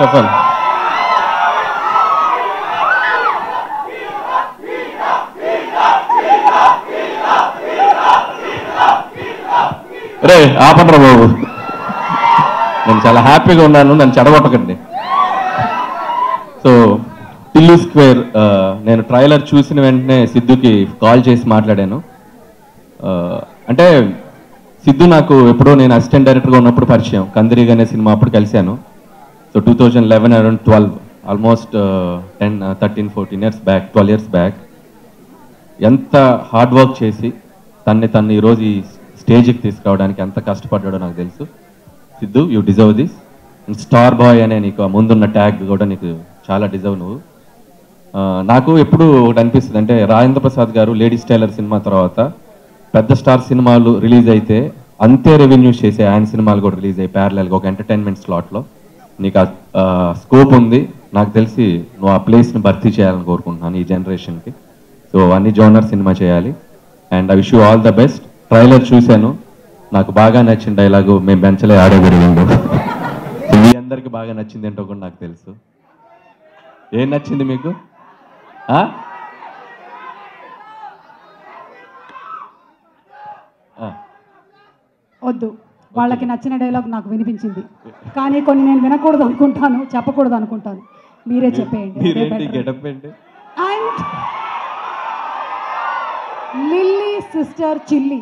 చెప్పాలి. రే ఆపండ్రా బాబు, నేను చాలా హ్యాపీగా ఉన్నాను, నన్ను చెడగొట్టకండి. సో టిల్లు స్క్వేర్, నేను ట్రైలర్ చూసిన వెంటనే సిద్ధుకి కాల్ చేసి మాట్లాడాను. అంటే సిద్ధు నాకు ఎప్పుడో నేను అసిస్టెంట్ డైరెక్టర్గా ఉన్నప్పుడు పరిచయం, కందిరీగ్ అనే సినిమా అప్పుడు కలిశాను. So 2011 around 12, almost 13-14 years back, 12 years back. ఎంత హార్డ్ వర్క్ చేసి తను ఈరోజు ఈ స్టేజ్కి తీసుకురావడానికి ఎంత కష్టపడ్డాడో నాకు తెలుసు. Siddhu, you deserve this. And star boy అనే నీకు ముందున్న ట్యాగ్ కూడా నీకు చాలా డిజర్వ్ నువ్వు. నాకు ఎప్పుడు ఒకటి అనిపిస్తుంది, అంటే రాజేంద్ర ప్రసాద్ గారు లేడీస్ టైలర్ సినిమా తర్వాత పెద్ద స్టార్ సినిమాలు రిలీజ్ అయితే అంతే రెవెన్యూస్ చేసే ఆయన సినిమాలు కూడా రిలీజ్ అయ్యి ప్యారలల్గా ఒక ఎంటర్టైన్మెంట్ స్లాట్లో. నీకు స్కోప్ ఉంది, నాకు తెలిసి నువ్వు ఆ ప్లేస్ని భర్తీ చేయాలని కోరుకుంటున్నాను ఈ జనరేషన్కి. సో అన్ని జోనర్ సినిమా చేయాలి. And I wish you all the best. Trailer చూశాను, నాకు బాగా నచ్చిన డైలాగు మేము బెంచలే ఆడేదరిగిండు. మీ అందరికి బాగా నచ్చింది ఏంటో కూడా నాకు తెలుసు. ఏం నచ్చింది మీకు? వద్దు, వాళ్ళకి నచ్చిన డైలాగ్ నాకు వినిపించింది, కానీ కొన్ని నేను వినకూడదు అనుకుంటాను, చెప్పకూడదు అనుకుంటాను. మీరే చెప్పేయండి. And lily sister chilli.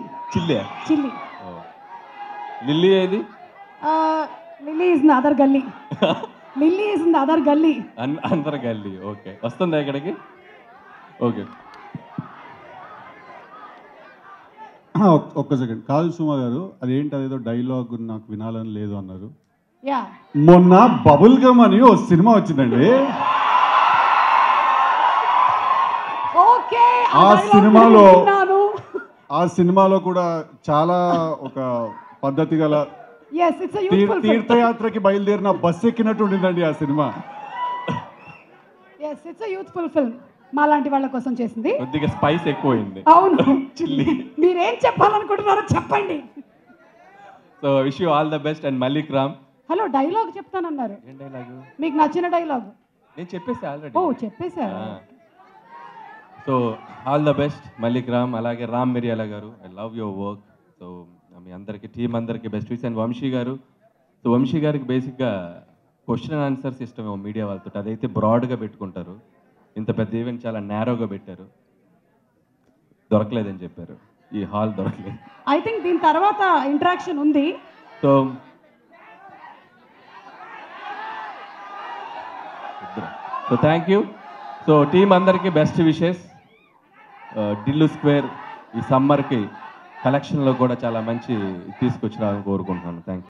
Lily ఏది? లిల్లీ ఇస్ ఇన్ అదర్ గల్లీ. లిల్లీ ఇస్ ఇన్ అదర్ గల్లీ. అందర్ గల్లీ. ఓకే, వస్తుందా ఇక్కడికి? ఓకే, ఒక్క సెకండ్. కాదు సుమా గారు, అదేంటి అదేదో డైలాగ్ నాకు వినాలని లేదు అన్నారు. యా, మొన్న బబుల్ గమ్ అని ఓ సినిమా వచ్చిందండి. ఓకే, ఆ సినిమాలో కూడా చాలా ఒక పద్ధతి గల తీర్థయాత్రకి బయలుదేరిన బస్ ఎక్కినట్టు ఉండిందండి ఆ cinema. yes, it's a youthful film. మాలాంటి వాళ్ళ కోసం చేసింది. కొద్దిగా స్పైస్ ఎక్కువైంది. అవును, మీరేం చెప్పాలనుకుంటున్నారో చెప్పండి. So wish you all the best. And Mallik Ram. Hello, dialogue చెప్తానన్నారు. ఏం డైలాగు? మీకు నచ్చిన డైలాగ్. నేను చెప్పేసా ఆల్రెడీ. ఓ, చెప్పేశారు. So all the best Mallik Ram. అలాగే రామ్ మిరియాల గారు, I love your work. So మీ అందరికి, టీం అందరికి బెస్ట్ విష్. అండ్ వంశీ గారు. సో వంశీ గారికి బేసిక్గా question and answer system media వాళ్ళతో, అదైతే బ్రాడ్గా పెట్టుకుంటారు. ఇంత పెద్ద ఈవెంట్ చాలా నేరోగా పెట్టారు, దొరకలేదని చెప్పారు, ఈ హాల్ దొరకలేదు. ఐ థింక్ దీని తర్వాత ఇంటరాక్షన్ ఉంది. So thank you. So team అందరికీ బెస్ట్ విషెస్. టిల్లు స్క్వేర్ ఈ సమ్మర్కి కలెక్షన్లో కూడా చాలా మంచి తీసుకొచ్చినారని కోరుకుంటున్నాను. Thank you.